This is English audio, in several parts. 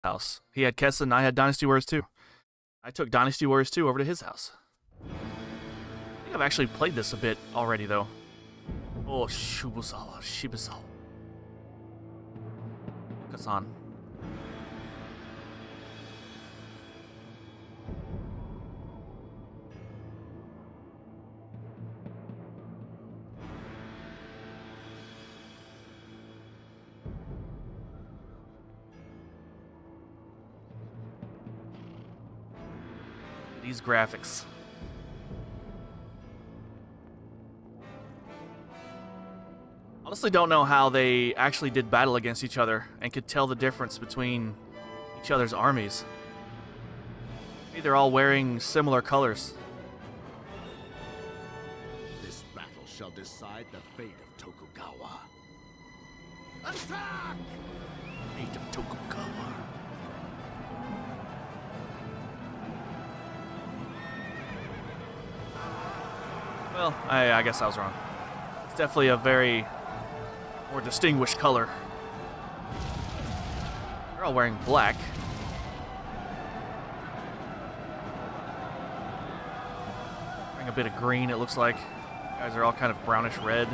house. He had Kessen, I had Dynasty Warriors 2. I took Dynasty Warriors 2 over to his house. I think I've actually played this a bit already, though. Oh, Shibusawa. Kasan. These graphics. Honestly don't know how they actually did battle against each other and could tell the difference between each other's armies. Maybe they're all wearing similar colors. This battle shall decide the fate of Tokugawa. Attack! Fate of Tokugawa. Well, I guess I was wrong. It's definitely a very more distinguished color. They're all wearing black. Wearing a bit of green, it looks like. Guys are all kind of brownish red.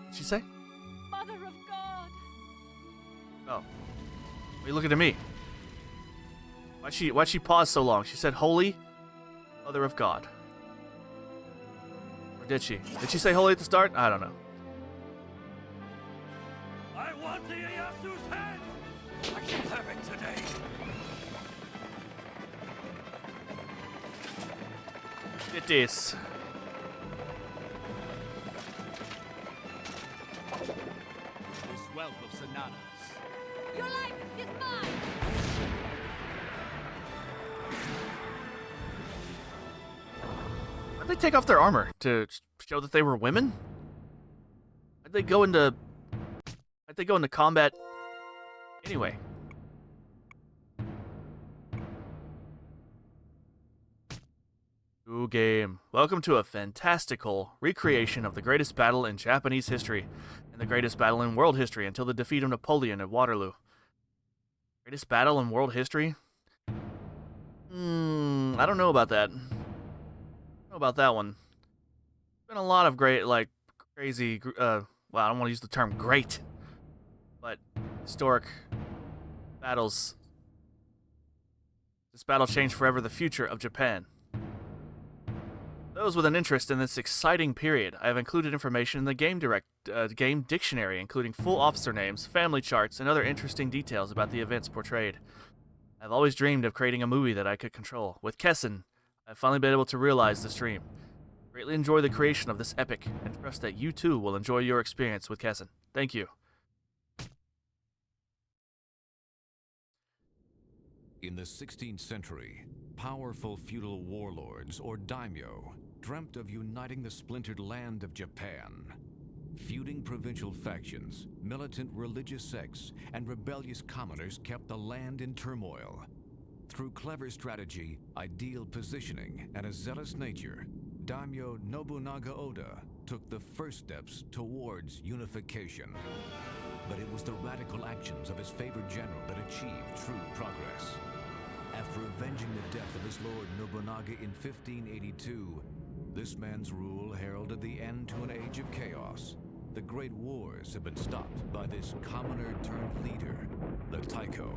What'd she say? Mother of God. Oh. What are you looking at me? Why'd she pause so long? She said, Holy Mother of God. Or did she? Did she say holy at the start? I don't know. I want the Ieyasu's head! I can have it today! It is. This whelp of Sonatas. Your life is mine. Why'd they take off their armor? To show that they were women? Why'd they go into combat anyway? Ooh, game. Welcome to a fantastical recreation of the greatest battle in Japanese history and the greatest battle in world history until the defeat of Napoleon at Waterloo. Greatest battle in world history? I don't know about that. I don't know about that one. Been a lot of great, like, crazy, well, I don't want to use the term great, but historic battles. This battle changed forever the future of Japan. Those with an interest in this exciting period, I have included information in the game dictionary, including full officer names, family charts, and other interesting details about the events portrayed. I've always dreamed of creating a movie that I could control. With Kessen, I've finally been able to realize this dream. Greatly enjoy the creation of this epic, and trust that you too will enjoy your experience with Kessen. Thank you. In the 16th century, powerful feudal warlords, or daimyo, dreamt of uniting the splintered land of Japan. Feuding provincial factions, militant religious sects, and rebellious commoners kept the land in turmoil. Through clever strategy, ideal positioning, and a zealous nature, daimyo Nobunaga Oda took the first steps towards unification. But it was the radical actions of his favored general that achieved true progress. After avenging the death of his lord Nobunaga in 1582, this man's rule heralded the end to an age of chaos. The great wars have been stopped by this commoner-turned-leader, the Taiko,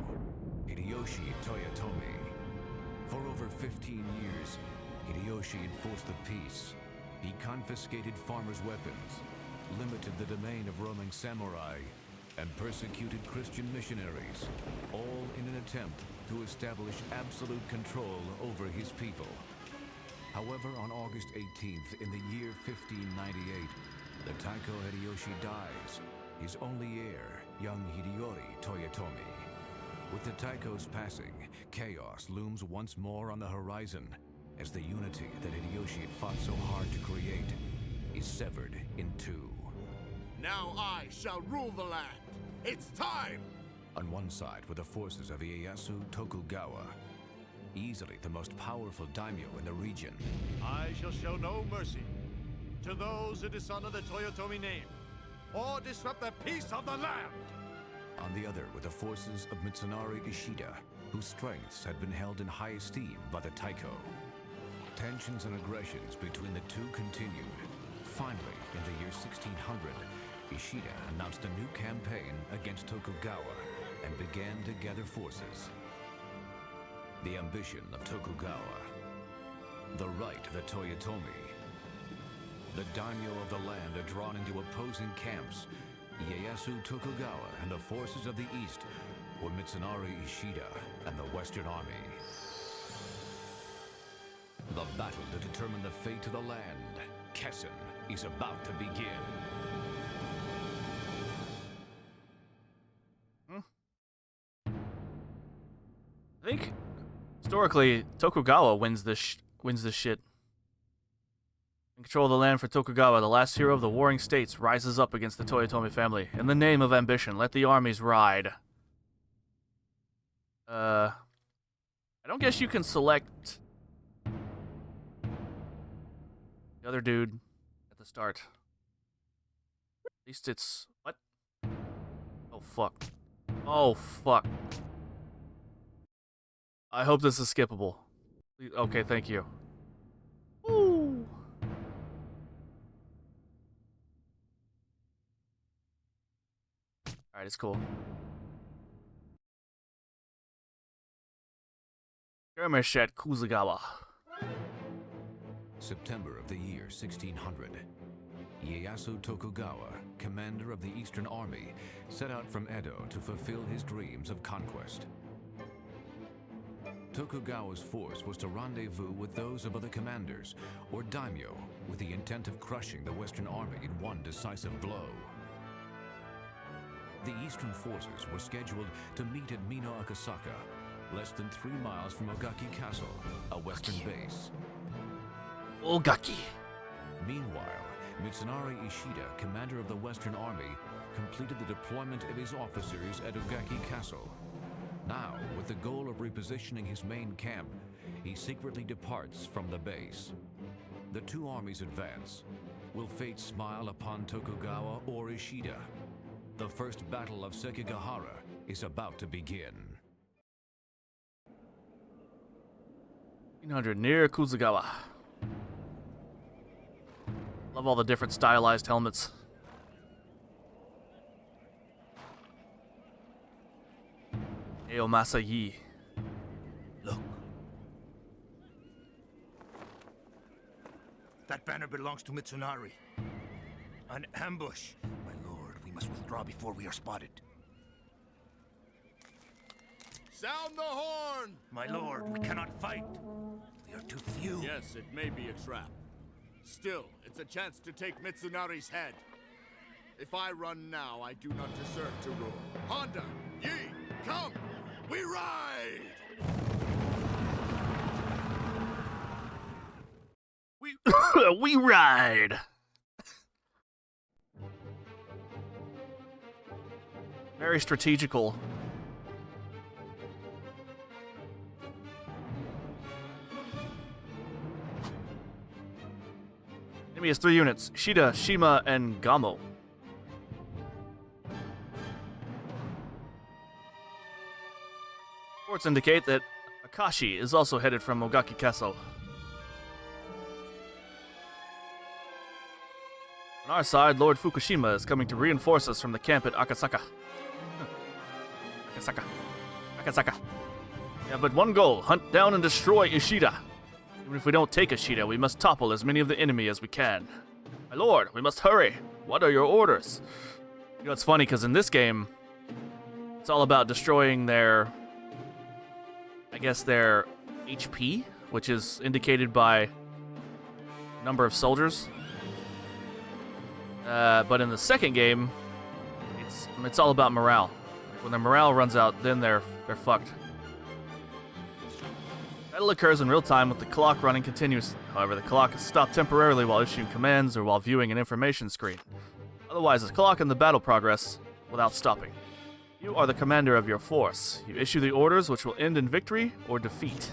Hideyoshi Toyotomi. For over 15 years, Hideyoshi enforced the peace. He confiscated farmers' weapons, limited the domain of roaming samurai, and persecuted Christian missionaries, all in an attempt to establish absolute control over his people. However, on August 18th in the year 1598, the Taiko Hideyoshi dies, his only heir, young Hideyori Toyotomi. With the Taiko's passing, chaos looms once more on the horizon, as the unity that Hideyoshi had fought so hard to create is severed in two. Now I shall rule the land. It's time! On one side were the forces of Ieyasu Tokugawa, easily the most powerful daimyo in the region. I shall show no mercy to those who dishonor the Toyotomi name or disrupt the peace of the land. On the other were the forces of Mitsunari Ishida, whose strengths had been held in high esteem by the Taiko. Tensions and aggressions between the two continued. Finally, in the year 1600, Ishida announced a new campaign against Tokugawa and began to gather forces. The ambition of Tokugawa, the right of the Toyotomi. The daimyo of the land are drawn into opposing camps. Ieyasu Tokugawa and the forces of the east were Mitsunari Ishida and the Western Army. The battle to determine the fate of the land, Kessen, is about to begin. I think historically Tokugawa wins this shit. In control of the land for Tokugawa, the last hero of the warring states rises up against the Toyotomi family. In the name of ambition, let the armies ride. I don't guess you can select the other dude at the start. At least it's... What? Oh, fuck. Oh, fuck. I hope this is skippable. Okay, thank you. Woo! Alright, it's cool. Skirmish at Kuzegawa. September of the year 1600. Ieyasu Tokugawa, commander of the Eastern Army, set out from Edo to fulfill his dreams of conquest. Tokugawa's force was to rendezvous with those of other commanders, or daimyo, with the intent of crushing the Western Army in one decisive blow. The Eastern forces were scheduled to meet at Mino Akasaka, less than 3 miles from Ogaki Castle, a Western base. Ogaki. Meanwhile, Mitsunari Ishida, commander of the Western Army, completed the deployment of his officers at Ogaki Castle. Now, with the goal of repositioning his main camp, he secretly departs from the base. The two armies advance. Will fate smile upon Tokugawa or Ishida? The first battle of Sekigahara is about to begin. 1800 near Kuzegawa. Love all the different stylized helmets. Eo Masayi. Look. That banner belongs to Mitsunari. An ambush. My lord, we must withdraw before we are spotted. Sound the horn! My lord, we cannot fight. We are too few. Yes, it may be a trap. Still, it's a chance to take Mitsunari's head. If I run now, I do not deserve to rule. Honda, Yi, come! We ride! We ride! Very strategical. Enemy has 3 units: Shida, Shima, and Gamo. Reports indicate that Akashi is also headed from Ogaki Castle. On our side, Lord Fukushima is coming to reinforce us from the camp at Akasaka. Akasaka. We have but one goal: hunt down and destroy Ishida. Even if we don't take Ishida, we must topple as many of the enemy as we can. My lord, we must hurry. What are your orders? You know, it's funny, because in this game, it's all about destroying their... I guess their HP, which is indicated by number of soldiers. But in the second game, it's all about morale. When their morale runs out, then they're fucked. Battle occurs in real time with the clock running continuously. However, the clock is stopped temporarily while issuing commands or while viewing an information screen. Otherwise, the clock and the battle progress without stopping. You are the commander of your force. You issue the orders which will end in victory or defeat.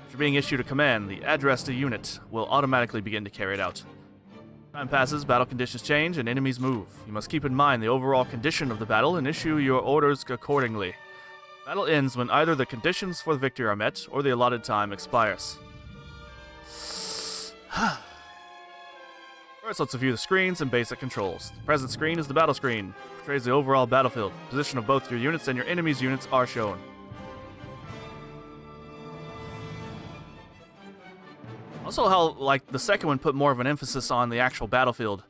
After being issued a command, the addressed unit will automatically begin to carry it out. Time passes, battle conditions change, and enemies move. You must keep in mind the overall condition of the battle and issue your orders accordingly. Battle ends when either the conditions for the victory are met or the allotted time expires. First, let's review the screens and basic controls. The present screen is the battle screen. It portrays the overall battlefield. Position of both your units and your enemy's units are shown. Also, how, like, the second one put more of an emphasis on the actual battlefield.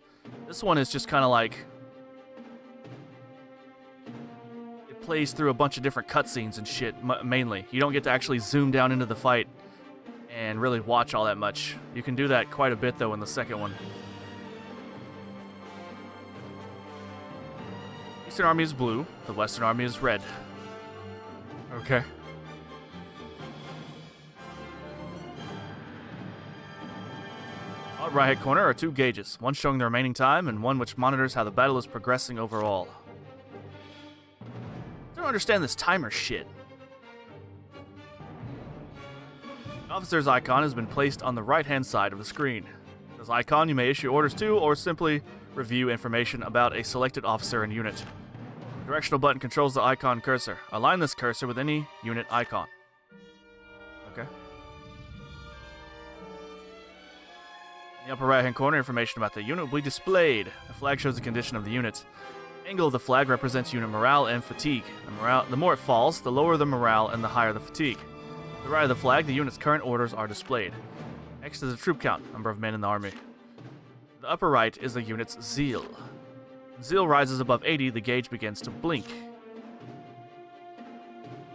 This one is just kind of like... it plays through a bunch of different cutscenes and shit, mainly. You don't get to actually zoom down into the fight and really watch all that much. You can do that quite a bit, though, in the second one. Eastern Army is blue. The Western Army is red. Okay. Right hand corner are two gauges, one showing the remaining time and one which monitors how the battle is progressing overall. I don't understand this timer shit. The officer's icon has been placed on the right hand side of the screen. With this icon you may issue orders to or simply review information about a selected officer and unit. The directional button controls the icon cursor. Align this cursor with any unit icon. Okay. In the upper right-hand corner, information about the unit will be displayed. The flag shows the condition of the unit. The angle of the flag represents unit morale and fatigue. The more it falls, the lower the morale and the higher the fatigue. To the right of the flag, the unit's current orders are displayed. Next is the troop count, number of men in the army. The upper right is the unit's zeal. When zeal rises above 80, the gauge begins to blink.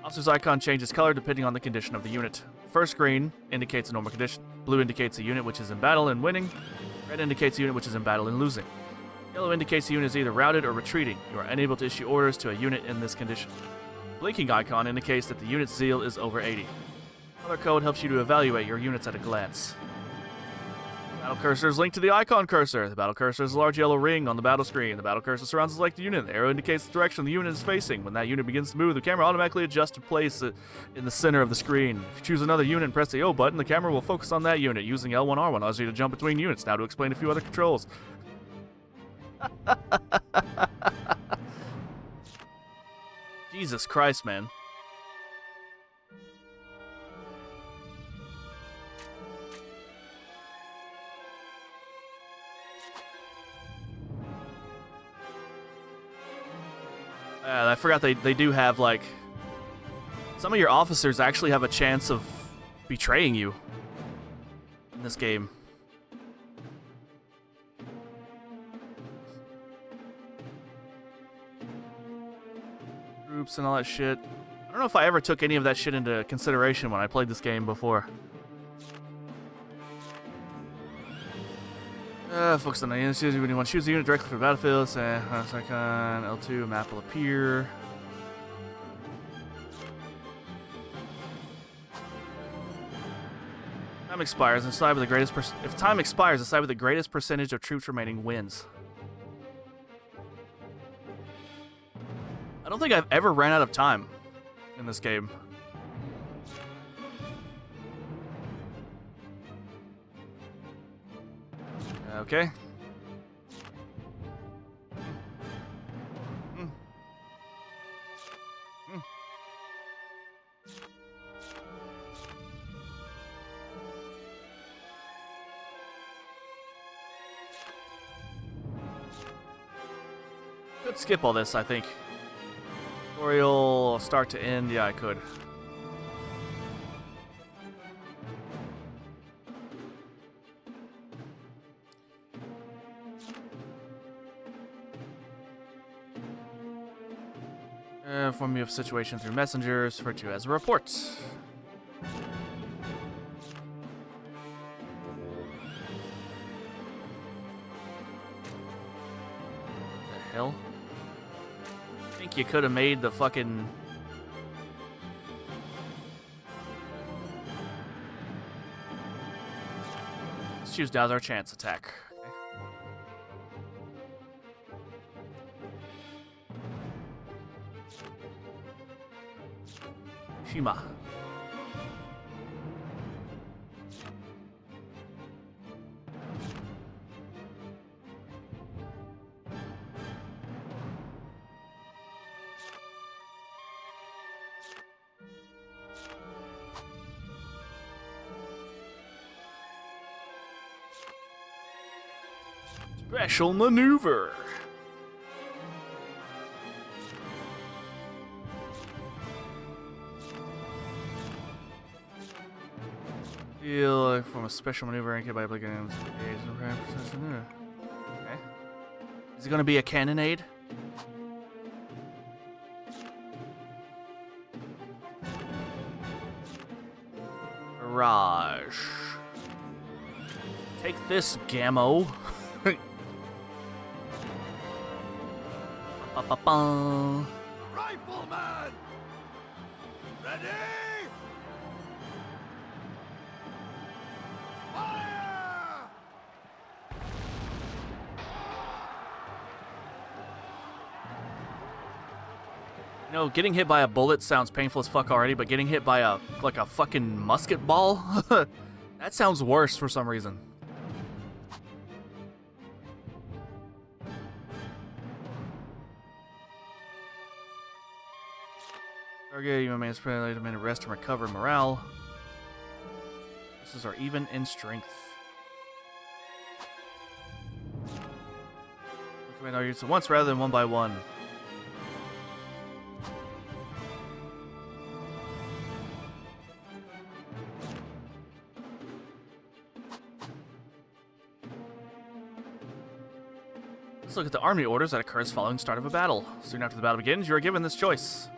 Officer's icon changes color depending on the condition of the unit. First green indicates a normal condition. Blue indicates a unit which is in battle and winning. Red indicates a unit which is in battle and losing. Yellow indicates the unit is either routed or retreating. You are unable to issue orders to a unit in this condition. The blinking icon indicates that the unit's zeal is over 80. Color code helps you to evaluate your units at a glance. The battle cursor is linked to the icon cursor. The battle cursor is a large yellow ring on the battle screen. The battle cursor surrounds the selected unit. The arrow indicates the direction the unit is facing. When that unit begins to move, the camera automatically adjusts to place it in the center of the screen. If you choose another unit and press the O button, the camera will focus on that unit. Using L1R1 allows you to jump between units. Now to explain a few other controls. Jesus Christ, man. I forgot they do have, like... some of your officers actually have a chance of betraying you in this game. Groups and all that shit. I don't know if I ever took any of that shit into consideration when I played this game before. Focus on the unit. When you want to choose the unit directly from the battlefield, say icon L2, a map will appear. Time expires and decide with the greatest. If time expires, decide with the greatest percentage of troops remaining wins. I don't think I've ever ran out of time in this game. Okay. Could skip all this, I think. Tutorial start to end, yeah, I could. Inform you of situation through messengers, referred to as a report. What the hell? I think you could have made the fucking... Let's choose now's our chance attack. Shima. Special maneuver. Feel from a special maneuver indicated by obligating. Okay. Is it going to be a cannonade? Barrage. Take this, Gammo. Ba-ba-ba. Rifleman! Ready? Fire! You know, getting hit by a bullet sounds painful as fuck already, but getting hit by a fucking musket ball? That sounds worse for some reason. Target, you may spend a minute rest and recover morale. This is our even in strength. Command targets at once rather than one by one. Let's look at the army orders that occurs following start of a battle. Soon after the battle begins, you are given this choice.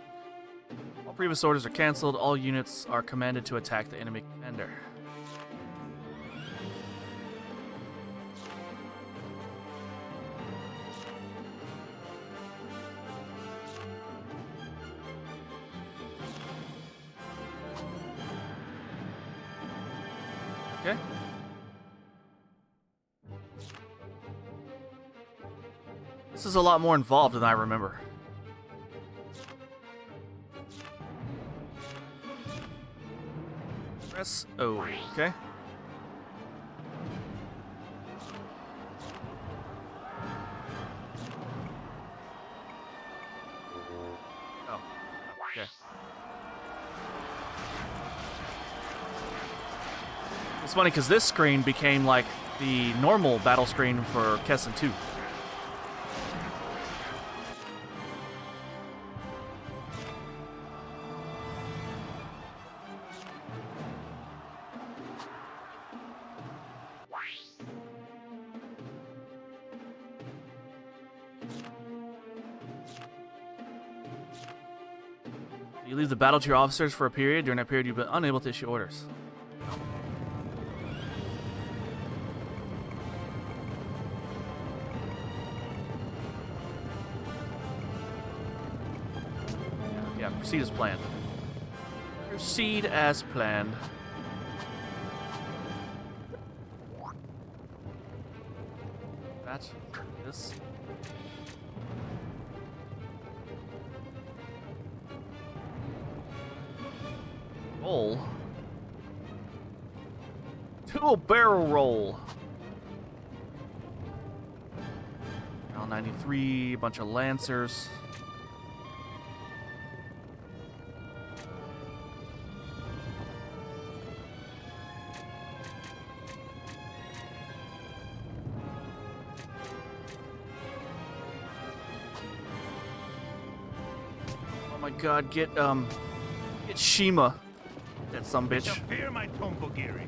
All previous orders are cancelled. All units are commanded to attack the enemy commander. Okay. This is a lot more involved than I remember. Press O. Okay. Oh. Okay. It's funny because this screen became like the normal battle screen for Kessen 2. You leave the battle to your officers for a period. During that period, you've been unable to issue orders. Yeah, proceed as planned. Proceed as planned. That, this. Roll. Do a barrel roll. Round 93, a bunch of lancers. Oh my god, get Shima. That sumbitch. Fear my Tombogiri.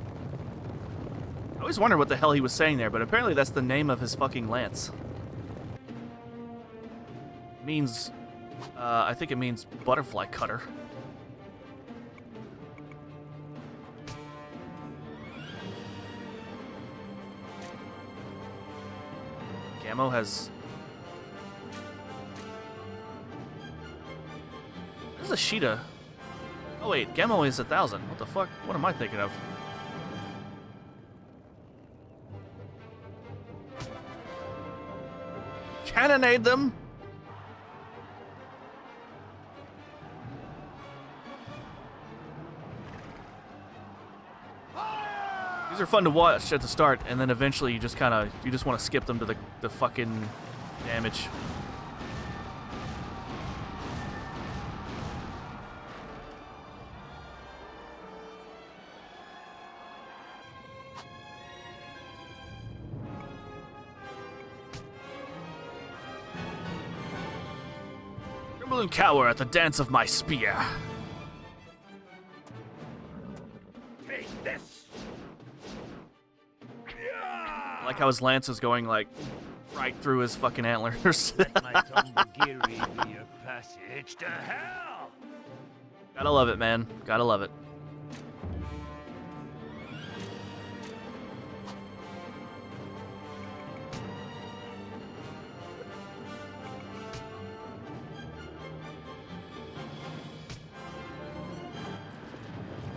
I always wondered what the hell he was saying there, but apparently that's the name of his fucking lance. It means, I think it means butterfly cutter. Gammo has... This is a Sheeta. Oh wait, Gammo is 1,000. What the fuck? What am I thinking of? Cannonade them! These are fun to watch at the start, and then eventually you just want to skip them to the fucking damage. Tremble and cower at the dance of my spear. Take this! I like how his lance is going, like, right through his fucking antlers. Let my Tokugawa be your passage to hell! Gotta love it, man. Gotta love it.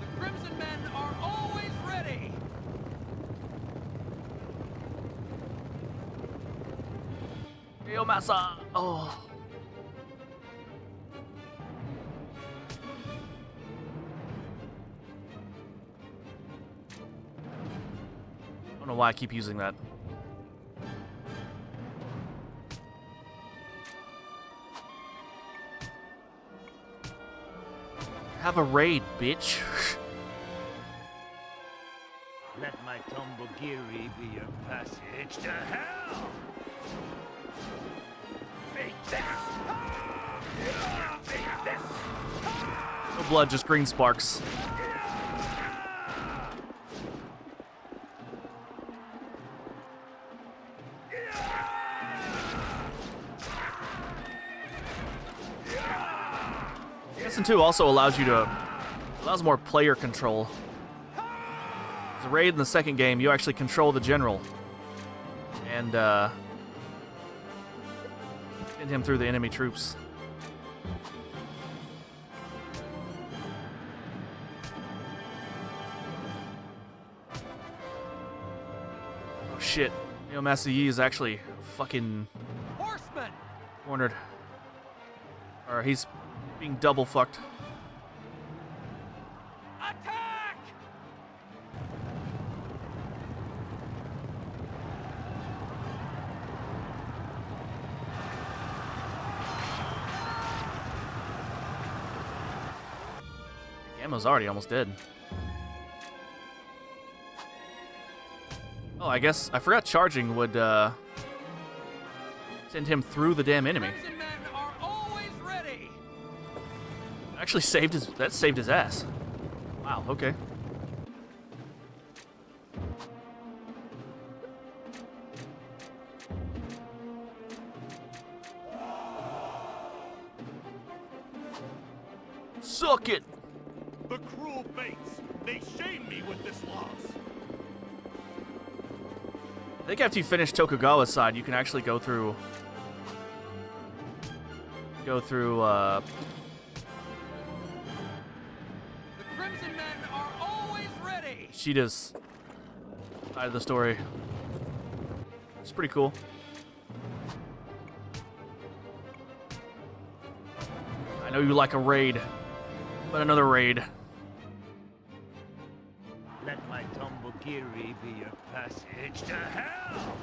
The Crimson Men are always ready! Yo, massa! Oh. I don't know why I keep using that. Have a raid, bitch. Let my Tokugawa be your passage to hell! Take this! Take this! No blood, just green sparks. Kessen 2 also allows more player control. As a raid in the second game, you actually control the general and send him through the enemy troops. Oh shit! Masa Yi is actually fucking Horsemen! cornered, or he's being double fucked. Attack! Gamma's already almost dead. Oh, I guess I forgot charging would send him through the damn enemy. Crimson Men are always ready! Actually saved his ass. Wow, okay. Suck it! The cruel fates, they shame me with this loss. I think after you finish Tokugawa's side, you can actually go through The Crimson Men are always ready! Sheeta's side of the story. It's pretty cool. I know you like a raid, but another raid. Let my Tokugawa be your passage to hell!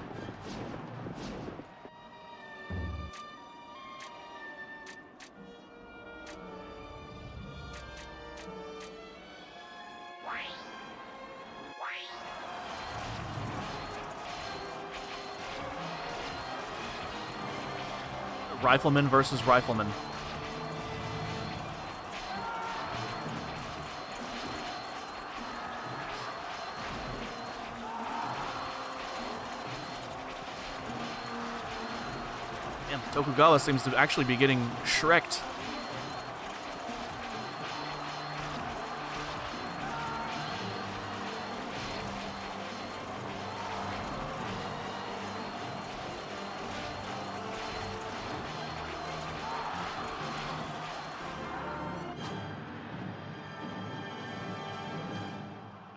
Rifleman versus rifleman. Damn, Tokugawa seems to actually be getting shreked.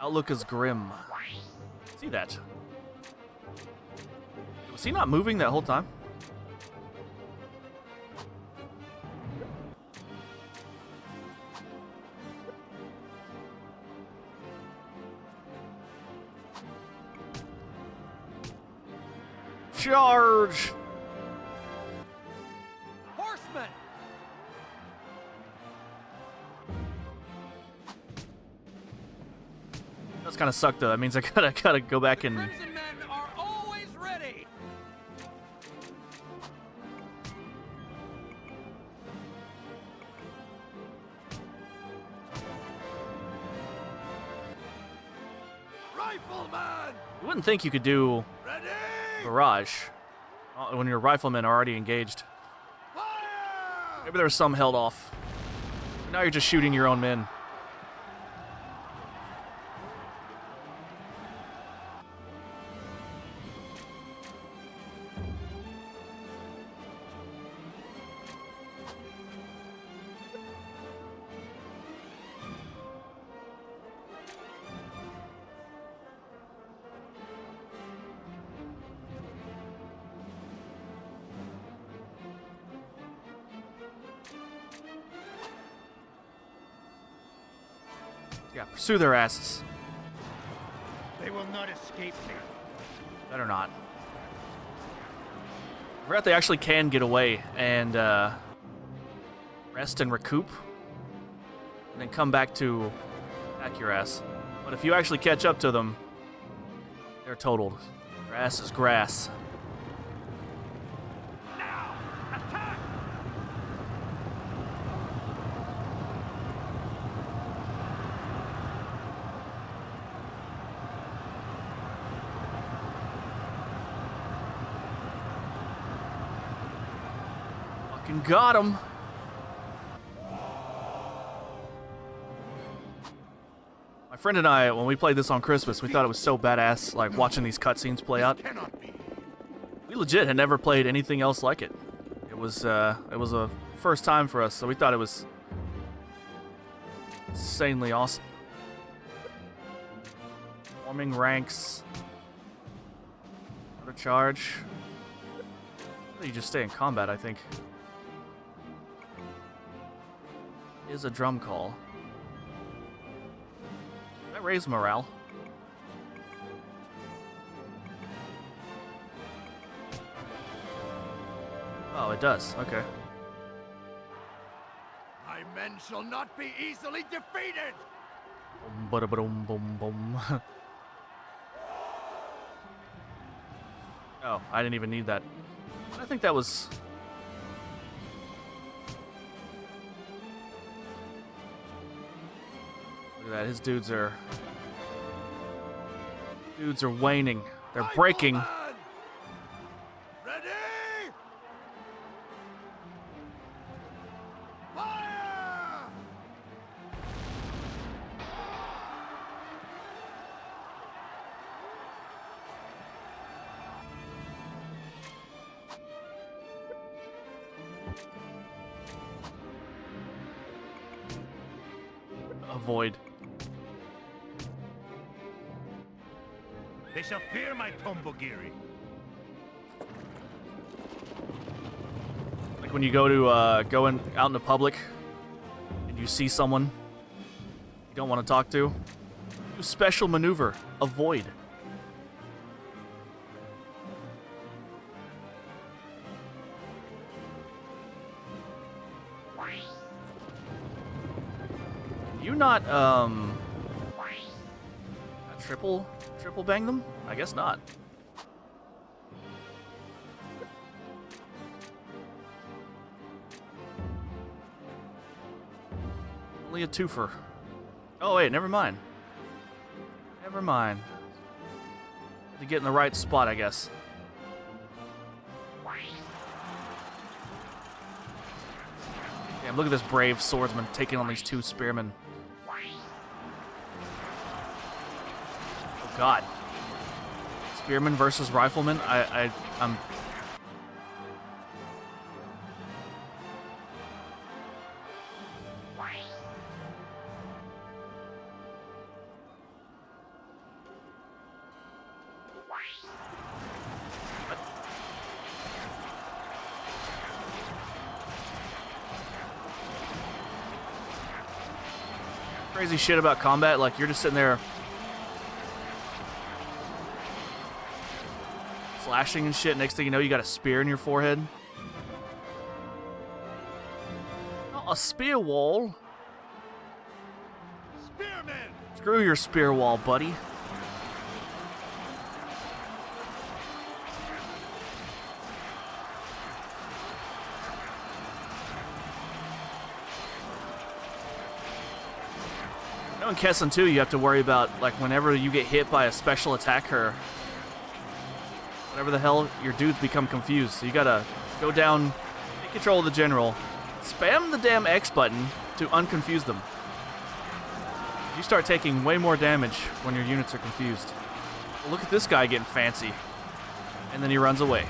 Outlook is grim. See that? Was he not moving that whole time? Charge! Horsemen! That's kind of sucked though. That means I gotta go back The and Crimson men are always ready! Rifleman! you wouldn't think you could do Ready! barrage when your riflemen are already engaged. Fire! Maybe there was some held off. But now you're just shooting your own men. Yeah, pursue their asses. They will not escape me. Better not. I forgot they actually can get away and rest and recoup, and then come back to attack your ass. But if you actually catch up to them, they're totaled. Their ass is grass. Fucking got him. My friend and I, when we played this on Christmas, we thought it was so badass, like watching these cutscenes play out. Cannot be. We legit had never played anything else like it. It was a first time for us, so we thought it was insanely awesome. Forming ranks. Another charge. You just stay in combat, I think. Is a drum call. That raise morale. Oh, it does. Okay. My men shall not be easily defeated! Boom, bada, boom, boom, boom. Oh, I didn't even need that. I think that was... Look at that, his dudes are waning. They're breaking. Rifleman! Ready! Fire! Avoid. They shall fear my tombogiri. Like when you go to out in the public and you see someone you don't want to talk to, do special maneuver. Avoid. Can you not triple bang them? I guess not. Only a twofer. Oh wait, never mind. Never mind. Had to get in the right spot, I guess. Damn, look at this brave swordsman taking on these two spearmen. Oh god. Spearman versus rifleman? I'm... Crazy shit about combat, like you're just sitting there. It's slashing and shit. Next thing you know, you got a spear in your forehead. Not a spear wall. Spearmen! Screw your spear wall, buddy. You know, in Kessen too, you have to worry about, like, whenever you get hit by a special attacker, whatever the hell, your dudes become confused. So you gotta go down, take control of the general, spam the damn X button to unconfuse them. You start taking way more damage when your units are confused. Look at this guy getting fancy. And then he runs away.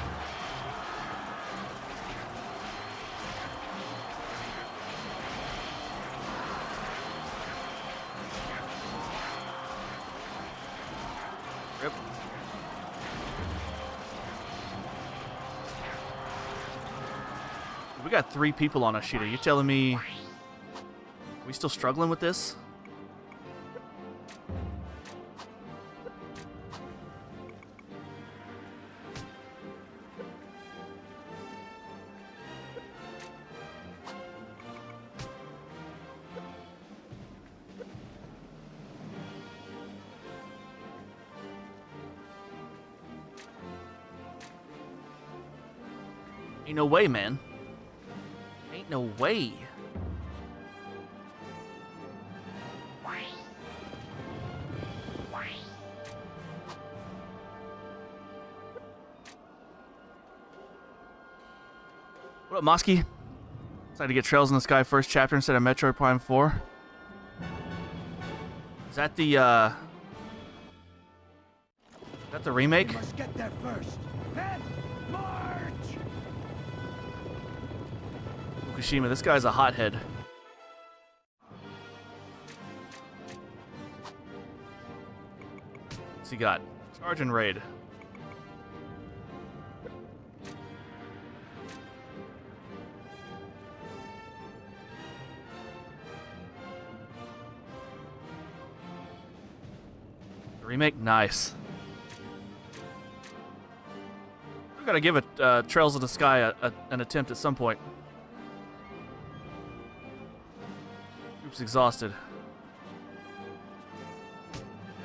Rip. We got 3 people on Ashita. You telling me... Are we still struggling with this? Ain't no way, man. Ain't no way. What up, Mosky? Decided to get Trails in the Sky first chapter instead of Metroid Prime 4. Is that the, Is that the remake? We must get there first. Then march! Fukushima, this guy's a hothead. What's he got? Charge and raid. The remake, nice. We gotta give it Trails of the Sky an attempt at some point. Group's exhausted.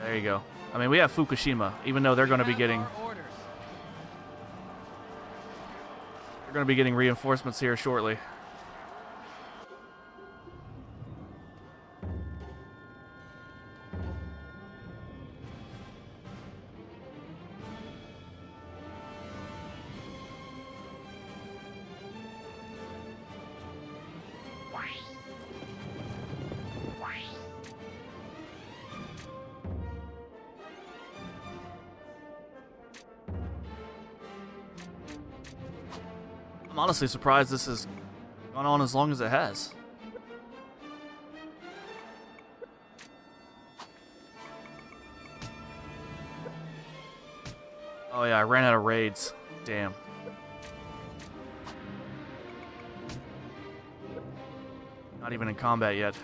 There you go. I mean, we have Fukushima, even though they're going to be getting reinforcements here shortly. I'm honestly surprised this has gone on as long as it has. Oh yeah, I ran out of raids. Damn. Not even in combat yet.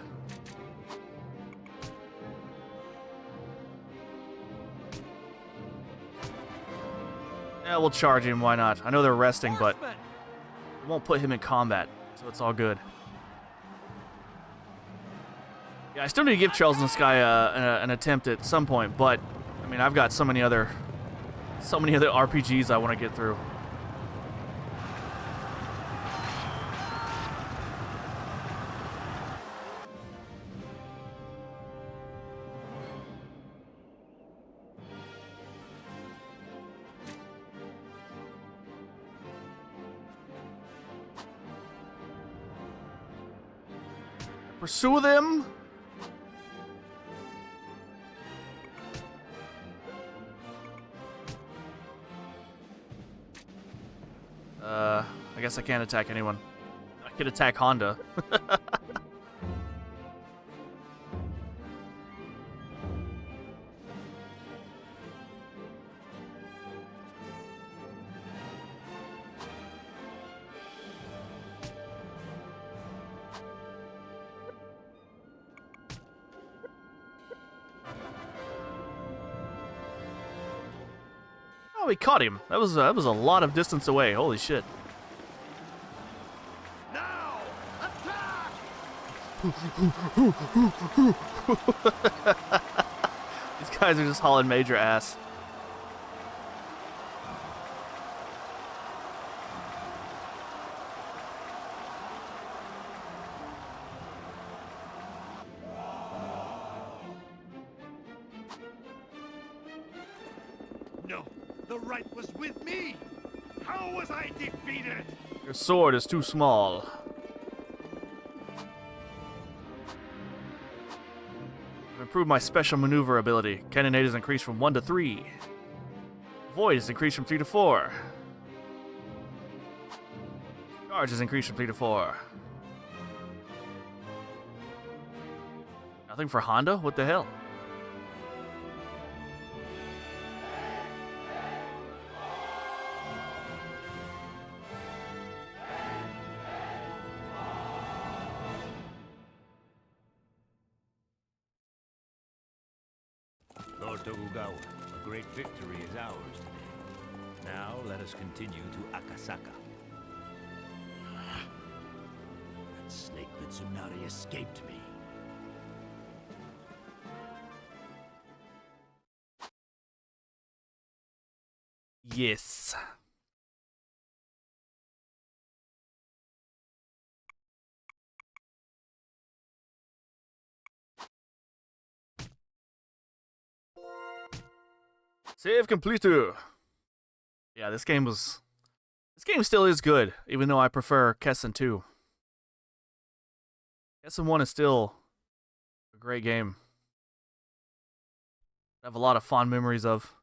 Yeah, we'll charge him, why not? I know they're resting, but it won't put him in combat, so it's all good. Yeah, I still need to give Trails in the Sky an attempt at some point, but I mean, I've got so many other RPGs I want to get through. Pursue them. I guess I can't attack anyone. I could attack Honda. Oh, we caught him. That was a lot of distance away. Holy shit. Now, attack! These guys are just hauling major ass. No, the right was with me! How was I defeated? Your sword is too small. I've improved my special maneuver ability. Cannonade is increased from 1 to 3. Void is increased from 3 to 4. Charge is increased from 3 to 4. Nothing for Honda? What the hell? Lord Tokugawa, a great victory is ours today. Now let us continue to Akasaka. That snake Mitsunari escaped me. Yes. Save completed. Yeah, this game still is good, even though I prefer Kessen 2. Kessen 1 is still a great game. I have a lot of fond memories of.